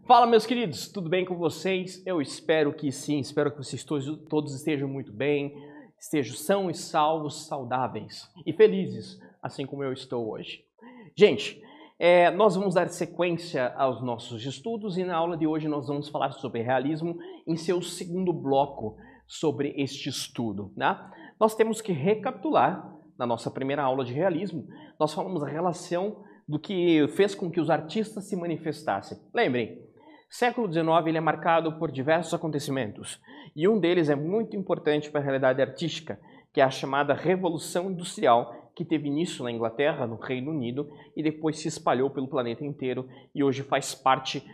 Fala, meus queridos, tudo bem com vocês? Eu espero que sim, espero que vocês todos estejam muito bem, estejam são e salvos, saudáveis e felizes, assim como eu estou hoje. Gente, nós vamos dar sequência aos nossos estudos e na aula de hoje nós vamos falar sobre realismo em seu segundo bloco sobre este estudo, né? Nós temos que recapitular, na nossa primeira aula de realismo, nós falamos a relação do que fez com que os artistas se manifestassem. Lembrem, século XIX ele é marcado por diversos acontecimentos e um deles é muito importante para a realidade artística, que é a chamada Revolução Industrial, que teve início na Inglaterra, no Reino Unido, e depois se espalhou pelo planeta inteiro e hoje faz parte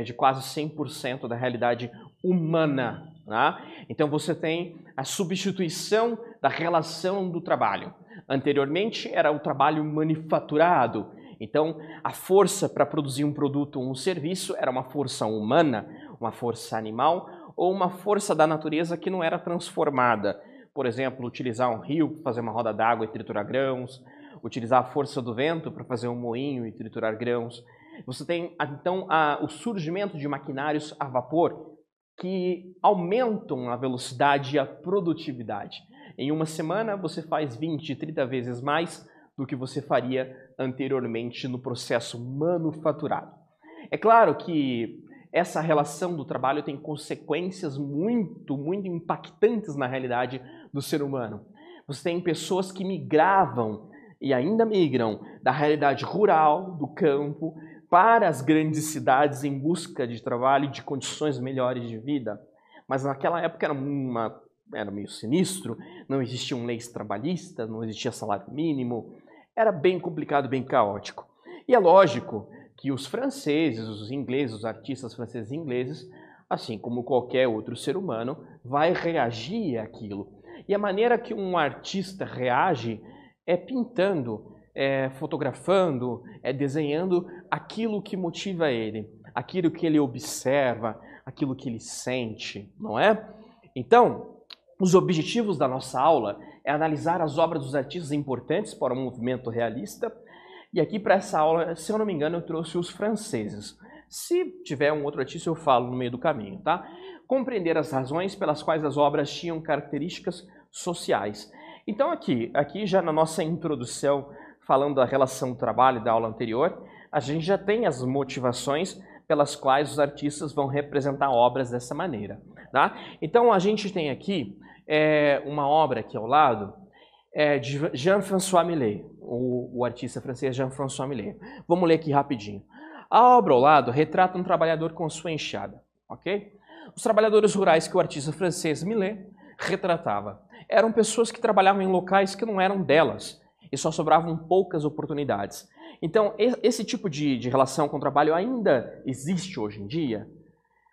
de quase 100% da realidade humana. Né? Então você tem a substituição da relação do trabalho. Anteriormente era o trabalho manufaturado. Então, a força para produzir um produto ou um serviço era uma força humana, uma força animal ou uma força da natureza que não era transformada. Por exemplo, utilizar um rio para fazer uma roda d'água e triturar grãos, utilizar a força do vento para fazer um moinho e triturar grãos. Você tem, então, o surgimento de maquinários a vapor que aumentam a velocidade e a produtividade. Em uma semana, você faz 20, 30 vezes mais do que você faria anteriormente no processo manufaturado. É claro que essa relação do trabalho tem consequências muito impactantes na realidade do ser humano. Você tem pessoas que migravam e ainda migram da realidade rural, do campo, para as grandes cidades em busca de trabalho e de condições melhores de vida. Mas naquela época era meio sinistro, não existiam leis trabalhistas, não existia salário mínimo, era bem complicado, bem caótico. E é lógico que os franceses, os ingleses, os artistas franceses e ingleses, assim como qualquer outro ser humano, vai reagir àquilo. E a maneira que um artista reage é pintando, fotografando, desenhando aquilo que motiva ele, aquilo que ele observa, aquilo que ele sente, não é? Então, os objetivos da nossa aula é analisar as obras dos artistas importantes para o movimento realista. E aqui para essa aula, se eu não me engano, eu trouxe os franceses. Se tiver um outro artista, eu falo no meio do caminho, tá? Compreender as razões pelas quais as obras tinham características sociais. Então aqui já na nossa introdução, falando da relação do trabalho da aula anterior, a gente já tem as motivações pelas quais os artistas vão representar obras dessa maneira, tá? Então a gente tem aqui uma obra aqui ao lado de Jean-François Millet, o artista francês Jean-François Millet. Vamos ler aqui rapidinho. A obra ao lado retrata um trabalhador com sua enxada, ok? Os trabalhadores rurais que o artista francês Millet retratava eram pessoas que trabalhavam em locais que não eram delas e só sobravam poucas oportunidades. Então, esse tipo de relação com o trabalho ainda existe hoje em dia.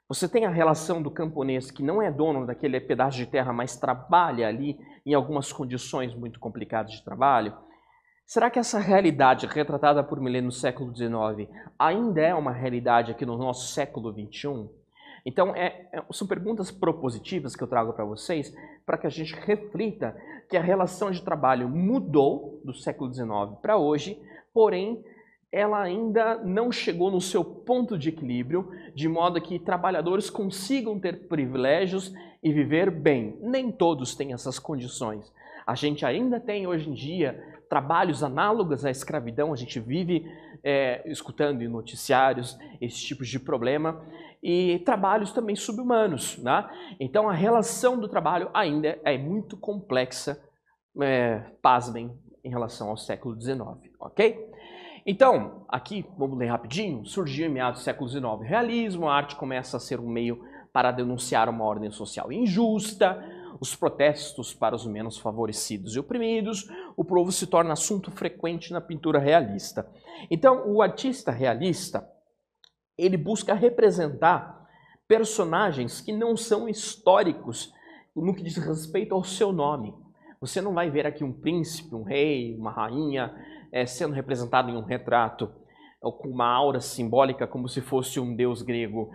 Você tem a relação do camponês que não é dono daquele pedaço de terra, mas trabalha ali em algumas condições muito complicadas de trabalho. Será que essa realidade retratada por Millet no século XIX ainda é uma realidade aqui no nosso século XXI? Então, são perguntas propositivas que eu trago para vocês, para que a gente reflita que a relação de trabalho mudou do século XIX para hoje, porém, ela ainda não chegou no seu ponto de equilíbrio, de modo que trabalhadores consigam ter privilégios e viver bem. Nem todos têm essas condições. A gente ainda tem hoje em dia trabalhos análogos à escravidão, a gente vive escutando em noticiários esses tipos de problema, e trabalhos também subhumanos, né? Então a relação do trabalho ainda é muito complexa, pasmem, em relação ao século XIX, ok? Então, aqui, vamos ler rapidinho, surgiu em meados do século XIX o realismo, a arte começa a ser um meio para denunciar uma ordem social injusta, os protestos para os menos favorecidos e oprimidos, o povo se torna assunto frequente na pintura realista. Então, o artista realista, ele busca representar personagens que não são históricos no que diz respeito ao seu nome. Você não vai ver aqui um príncipe, um rei, uma rainha sendo representado em um retrato, ou com uma aura simbólica como se fosse um deus grego,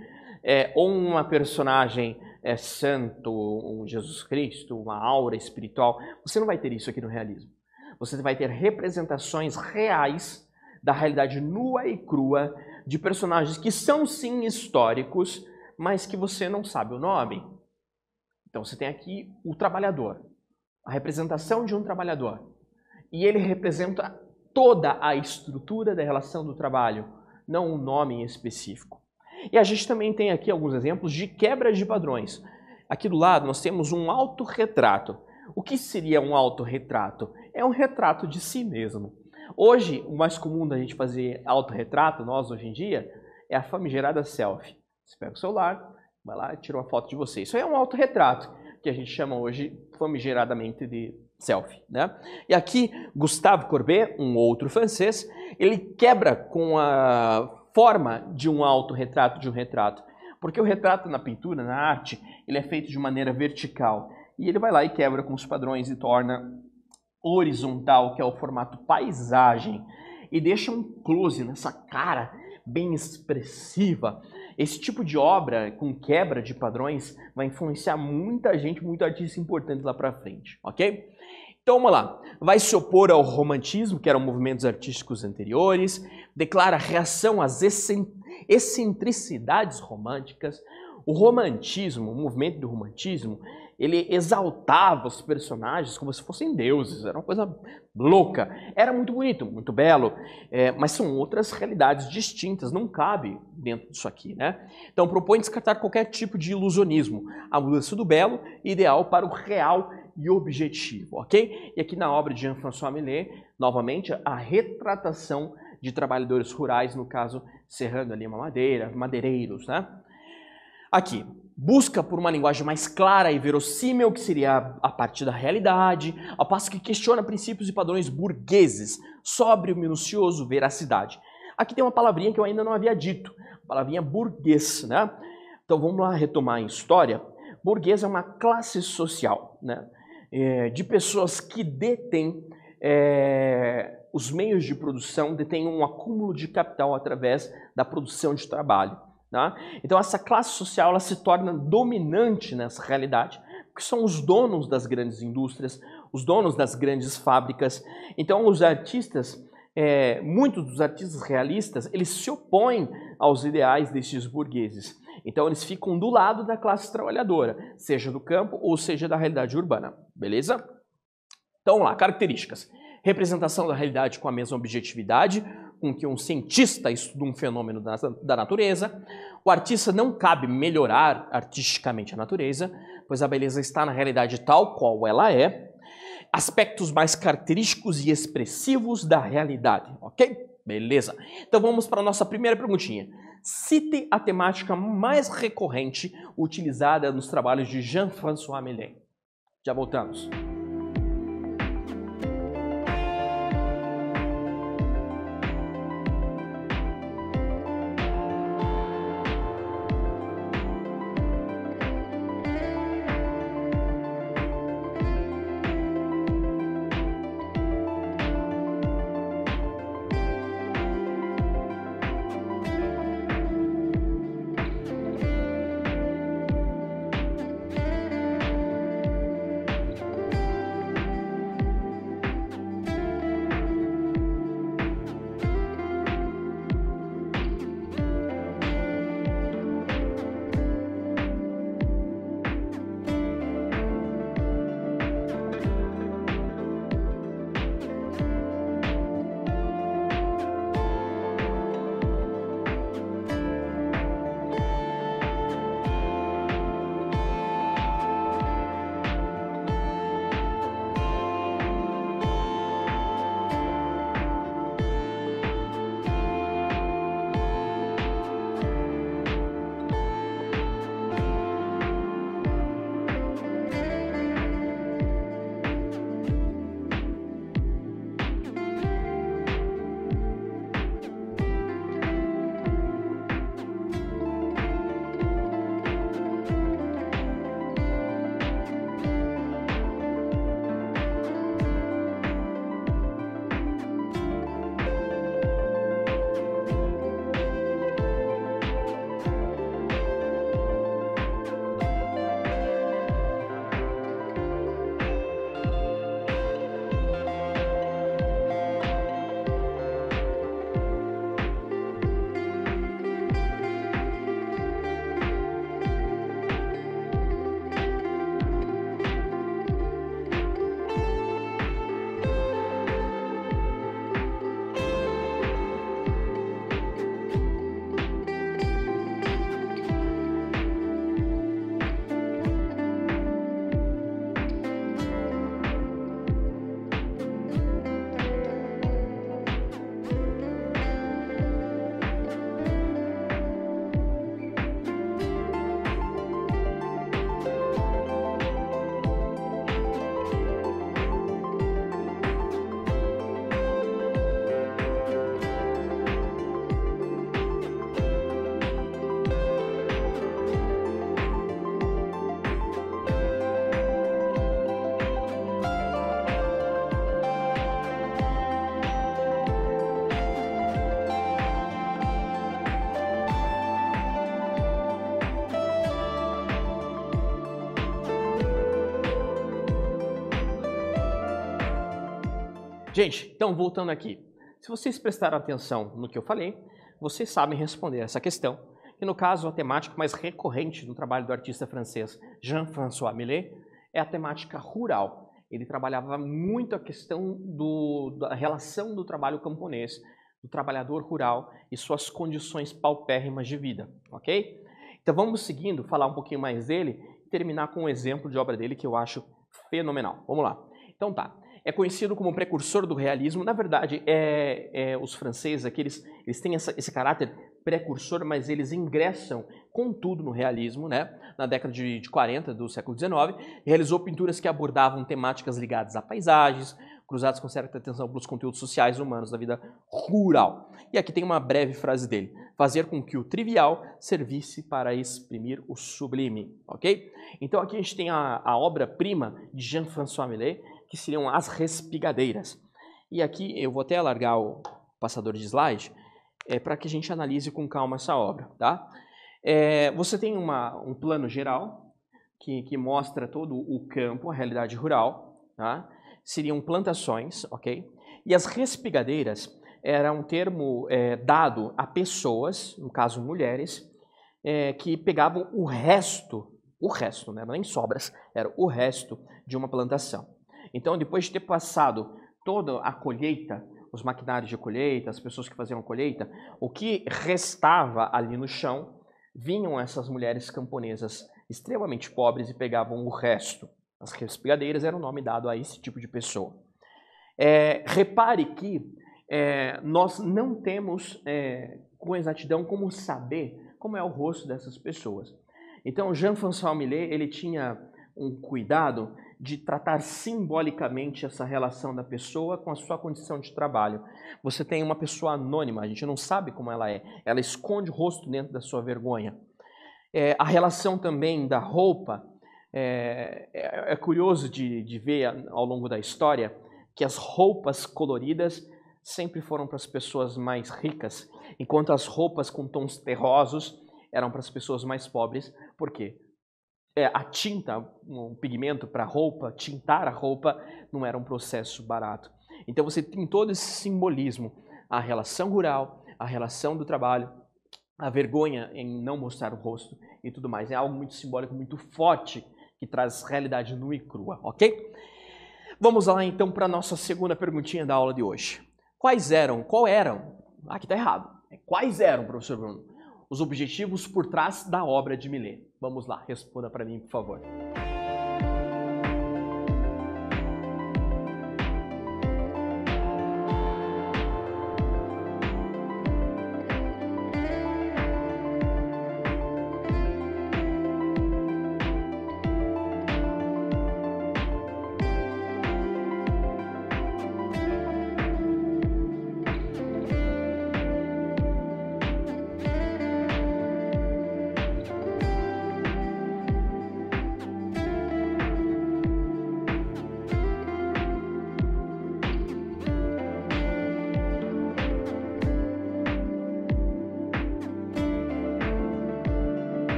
ou uma personagem santo, um Jesus Cristo, uma aura espiritual. Você não vai ter isso aqui no realismo. Você vai ter representações reais da realidade nua e crua de personagens que são sim históricos, mas que você não sabe o nome. Então você tem aqui o trabalhador, a representação de um trabalhador. E ele representa toda a estrutura da relação do trabalho, não um nome em específico. E a gente também tem aqui alguns exemplos de quebra de padrões. Aqui do lado nós temos um autorretrato. O que seria um autorretrato? É um retrato de si mesmo. Hoje, o mais comum da gente fazer autorretrato, nós hoje em dia, é a famigerada selfie. Você pega o celular, vai lá e tira uma foto de você. Isso aí é um autorretrato, que a gente chama hoje famigeradamente de selfie, né? E aqui, Gustave Courbet, um outro francês, ele quebra com a forma de um autorretrato, de um retrato. Porque o retrato na pintura, na arte, ele é feito de maneira vertical. E ele vai lá e quebra com os padrões e torna horizontal, que é o formato paisagem, e deixa um close nessa cara bem expressiva. Esse tipo de obra com quebra de padrões vai influenciar muita gente, muito artista importante lá pra frente, ok? Então vamos lá, vai se opor ao romantismo, que eram movimentos artísticos anteriores, declara reação às excentricidades românticas. O romantismo, o movimento do romantismo, ele exaltava os personagens como se fossem deuses, era uma coisa louca. Era muito bonito, muito belo, mas são outras realidades distintas, não cabe dentro disso aqui, né? Então propõe descartar qualquer tipo de ilusionismo, a mudança do belo, ideal para o real e objetivo, ok? E aqui na obra de Jean-François Millet, novamente, a retratação de trabalhadores rurais, no caso, serrando ali uma madeira, madeireiros, né? Aqui, busca por uma linguagem mais clara e verossímil, que seria a partir da realidade, ao passo que questiona princípios e padrões burgueses, sóbrio, minucioso, veracidade. Aqui tem uma palavrinha que eu ainda não havia dito, a palavrinha burguês, né? Então vamos lá retomar em história. Burguês é uma classe social, né? De pessoas que detêm os meios de produção, detêm um acúmulo de capital através da produção de trabalho. Tá? Então essa classe social ela se torna dominante nessa realidade, porque são os donos das grandes indústrias, os donos das grandes fábricas. Então os artistas, muitos dos artistas realistas, eles se opõem aos ideais desses burgueses. Então eles ficam do lado da classe trabalhadora, seja do campo ou seja da realidade urbana, beleza? Então vamos lá, características. Representação da realidade com a mesma objetividade com que um cientista estuda um fenômeno da natureza. O artista não cabe melhorar artisticamente a natureza, pois a beleza está na realidade tal qual ela é. Aspectos mais característicos e expressivos da realidade, ok? Beleza. Então vamos para a nossa primeira perguntinha. Cite a temática mais recorrente utilizada nos trabalhos de Jean-François Millet. Já voltamos. Gente, então voltando aqui. Se vocês prestaram atenção no que eu falei, vocês sabem responder essa questão. E no caso, a temática mais recorrente no trabalho do artista francês Jean-François Millet é a temática rural. Ele trabalhava muito a questão da relação do trabalho camponês, do trabalhador rural e suas condições paupérrimas de vida, ok? Então vamos seguindo, falar um pouquinho mais dele e terminar com um exemplo de obra dele que eu acho fenomenal. Vamos lá. Então tá. É conhecido como precursor do realismo. Na verdade, os franceses aqui, eles têm esse caráter precursor, mas eles ingressam com tudo no realismo, né? Na década de 40 do século XIX. Realizou pinturas que abordavam temáticas ligadas a paisagens, cruzadas com certa atenção pelos conteúdos sociais e humanos da vida rural. E aqui tem uma breve frase dele. Fazer com que o trivial servisse para exprimir o sublime, ok? Então aqui a gente tem a obra-prima de Jean-François Millet, que seriam as respigadeiras. E aqui eu vou até alargar o passador de slide para que a gente analise com calma essa obra, tá? Você tem um plano geral que mostra todo o campo, a realidade rural, tá? Seriam plantações, ok? E as respigadeiras era um termo dado a pessoas, no caso mulheres, que pegavam o resto, né, nem sobras, era o resto de uma plantação. Então, depois de ter passado toda a colheita, os maquinários de colheita, as pessoas que faziam a colheita, o que restava ali no chão, vinham essas mulheres camponesas extremamente pobres e pegavam o resto. As respigadeiras era o nome dado a esse tipo de pessoa. Repare que nós não temos com exatidão como saber como é o rosto dessas pessoas. Então, Jean-François Millet, ele tinha um cuidado de tratar simbolicamente essa relação da pessoa com a sua condição de trabalho. Você tem uma pessoa anônima, a gente não sabe como ela é, ela esconde o rosto dentro da sua vergonha. A relação também da roupa, é curioso de ver ao longo da história que as roupas coloridas sempre foram para as pessoas mais ricas, enquanto as roupas com tons terrosos eram para as pessoas mais pobres. Por quê? A tinta, um pigmento para roupa, tintar a roupa, não era um processo barato. Então você tem todo esse simbolismo, a relação rural, a relação do trabalho, a vergonha em não mostrar o rosto e tudo mais. É algo muito simbólico, muito forte, que traz realidade nua e crua, ok? Vamos lá então para a nossa segunda perguntinha da aula de hoje. Quais eram, aqui está errado, quais eram, professor Bruno, os objetivos por trás da obra de Millet? Vamos lá, responda para mim, por favor.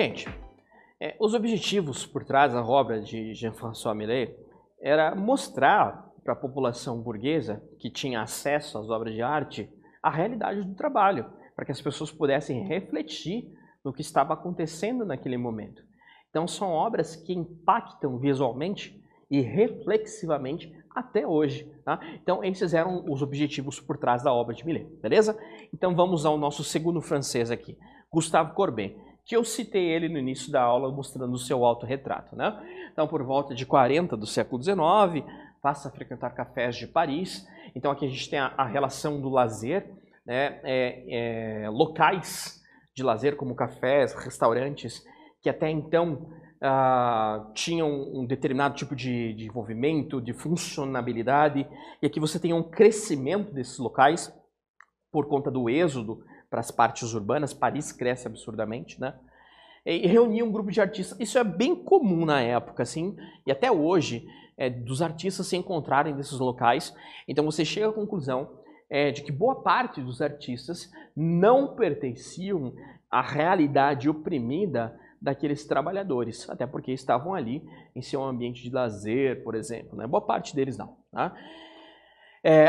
Gente, os objetivos por trás da obra de Jean-François Millet era mostrar para a população burguesa que tinha acesso às obras de arte a realidade do trabalho, para que as pessoas pudessem refletir no que estava acontecendo naquele momento. Então são obras que impactam visualmente e reflexivamente até hoje. Tá? Então esses eram os objetivos por trás da obra de Millet, beleza? Então vamos ao nosso segundo francês aqui, Gustave Courbet, que eu citei ele no início da aula mostrando o seu autorretrato, né? Então por volta de 40 do século XIX, passa a frequentar cafés de Paris. Então aqui a gente tem a relação do lazer, né? Locais de lazer como cafés, restaurantes, que até então tinham um determinado tipo de envolvimento, de funcionabilidade, e aqui você tem um crescimento desses locais por conta do êxodo para as partes urbanas. Paris cresce absurdamente, né? E reunia um grupo de artistas. Isso é bem comum na época, assim, e até hoje, dos artistas se encontrarem nesses locais. Então você chega à conclusão de que boa parte dos artistas não pertenciam à realidade oprimida daqueles trabalhadores, até porque estavam ali em seu ambiente de lazer, por exemplo, né? Boa parte deles não. Tá?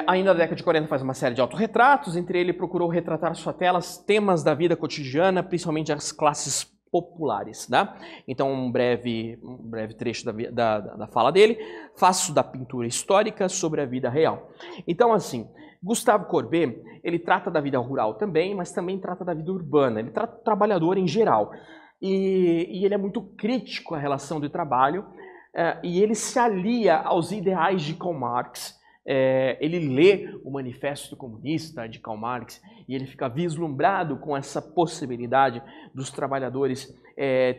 Ainda na década de 40 faz uma série de autorretratos, entre ele procurou retratar suas telas temas da vida cotidiana, principalmente as classes populares. Né? Então um breve trecho da fala dele, faço da pintura histórica sobre a vida real. Então assim, Gustave Courbet, ele trata da vida rural também, mas também trata da vida urbana, ele trata do trabalhador em geral. E ele é muito crítico à relação do trabalho, e ele se alia aos ideais de Karl Marx. Ele lê o Manifesto Comunista de Karl Marx e ele fica vislumbrado com essa possibilidade dos trabalhadores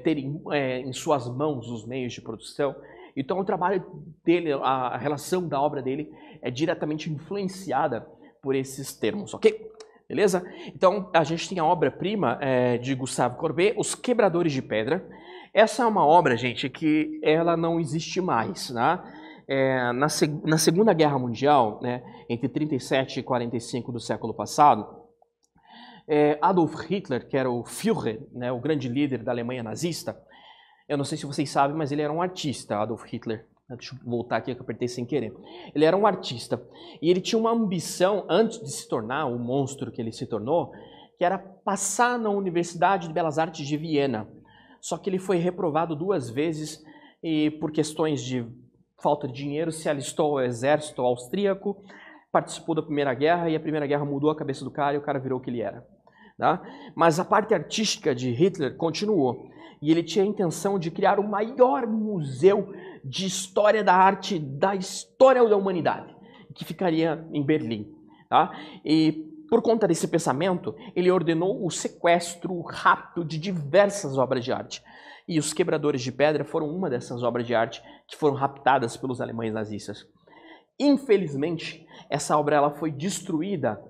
terem em suas mãos os meios de produção. Então o trabalho dele, a relação da obra dele é diretamente influenciada por esses termos, ok? Beleza? Então a gente tem a obra-prima de Gustave Courbet, Os Quebradores de Pedra. Essa é uma obra, gente, que ela não existe mais, né? Na Segunda Guerra Mundial, né, entre 37 e 45 do século passado, Adolf Hitler, que era o Führer, né, o grande líder da Alemanha nazista, eu não sei se vocês sabem, mas ele era um artista, Adolf Hitler. Deixa eu voltar aqui que eu apertei sem querer. Ele era um artista e ele tinha uma ambição, antes de se tornar o monstro que ele se tornou, que era passar na Universidade de Belas Artes de Viena. Só que ele foi reprovado 2 vezes e por questões de falta de dinheiro se alistou ao exército austríaco, participou da Primeira Guerra e a Primeira Guerra mudou a cabeça do cara e o cara virou o que ele era. Tá? Mas a parte artística de Hitler continuou e ele tinha a intenção de criar o maior museu de história da arte, da história da humanidade, que ficaria em Berlim. Tá? E por conta desse pensamento, ele ordenou o sequestro, o rapto de diversas obras de arte. E Os Quebradores de Pedra foram uma dessas obras de arte que foram raptadas pelos alemães nazistas. Infelizmente, essa obra ela foi destruída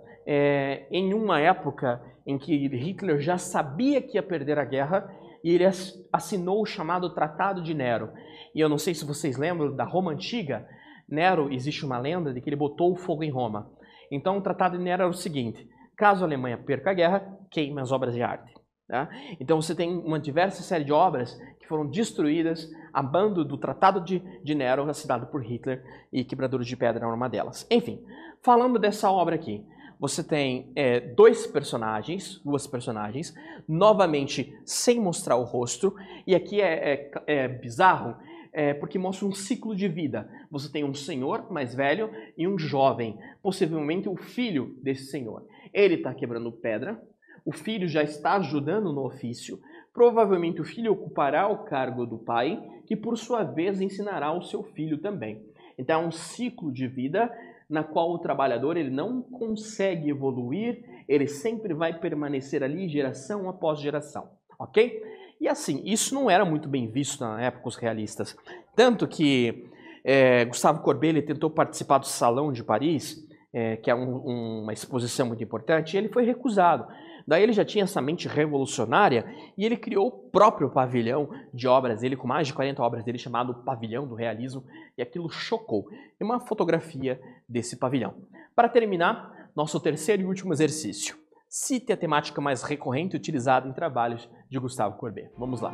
em uma época em que Hitler já sabia que ia perder a guerra e ele assinou o chamado Tratado de Nero. E eu não sei se vocês lembram da Roma Antiga, Nero, existe uma lenda de que ele botou o fogo em Roma. Então o Tratado de Nero era o seguinte: caso a Alemanha perca a guerra, queime as obras de arte. Tá? Então você tem uma diversa série de obras que foram destruídas a bando do Tratado de Nero, assinado por Hitler, e Quebradores de Pedra era uma delas. Enfim, falando dessa obra aqui, você tem duas personagens, novamente sem mostrar o rosto, e aqui é bizarro, porque mostra um ciclo de vida. Você tem um senhor mais velho e um jovem, possivelmente o filho desse senhor. Ele está quebrando pedra, o filho já está ajudando no ofício, provavelmente o filho ocupará o cargo do pai, que por sua vez ensinará ao seu filho também. Então é um ciclo de vida na qual o trabalhador ele não consegue evoluir, ele sempre vai permanecer ali geração após geração, ok? E assim, isso não era muito bem visto na época os realistas. Tanto que Gustave Courbet ele tentou participar do Salão de Paris, que é uma exposição muito importante, e ele foi recusado. Daí ele já tinha essa mente revolucionária e ele criou o próprio pavilhão de obras dele, com mais de 40 obras dele, chamado Pavilhão do Realismo, e aquilo chocou. E uma fotografia desse pavilhão. Para terminar, nosso terceiro e último exercício. Cite a temática mais recorrente utilizada em trabalhos de Gustave Courbet. Vamos lá.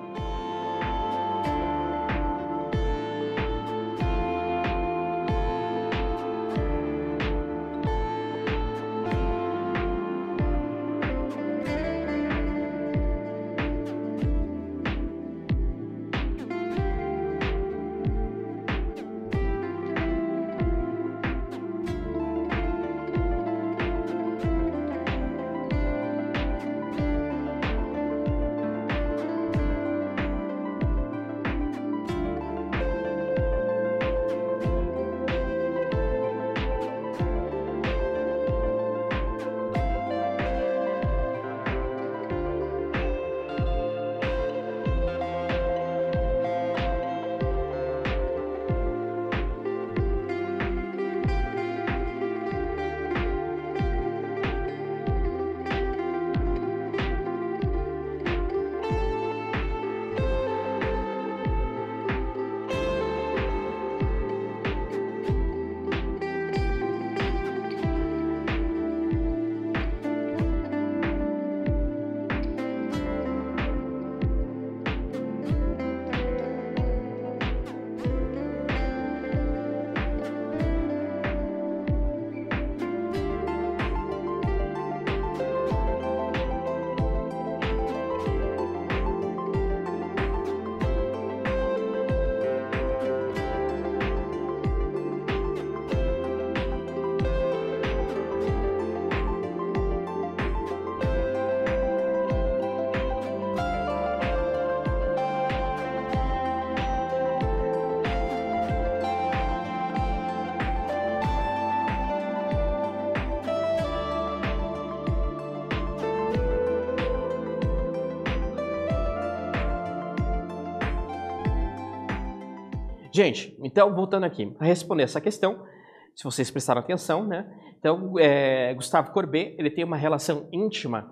Gente, então voltando aqui a responder essa questão, se vocês prestaram atenção, né? Então, Gustave Courbet, ele tem uma relação íntima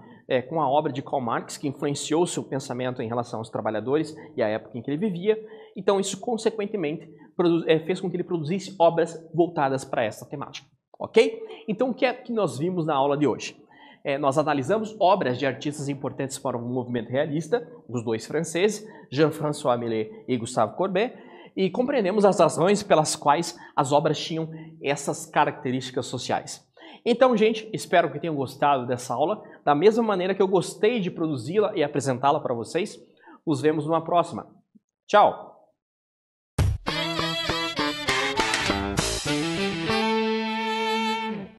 com a obra de Karl Marx, que influenciou seu pensamento em relação aos trabalhadores e à época em que ele vivia. Então, isso, consequentemente, fez com que ele produzisse obras voltadas para essa temática, ok? Então, o que é que nós vimos na aula de hoje? Nós analisamos obras de artistas importantes para o movimento realista, os dois franceses, Jean-François Millet e Gustave Courbet, e compreendemos as razões pelas quais as obras tinham essas características sociais. Então, gente, espero que tenham gostado dessa aula, da mesma maneira que eu gostei de produzi-la e apresentá-la para vocês. Nos vemos numa próxima. Tchau!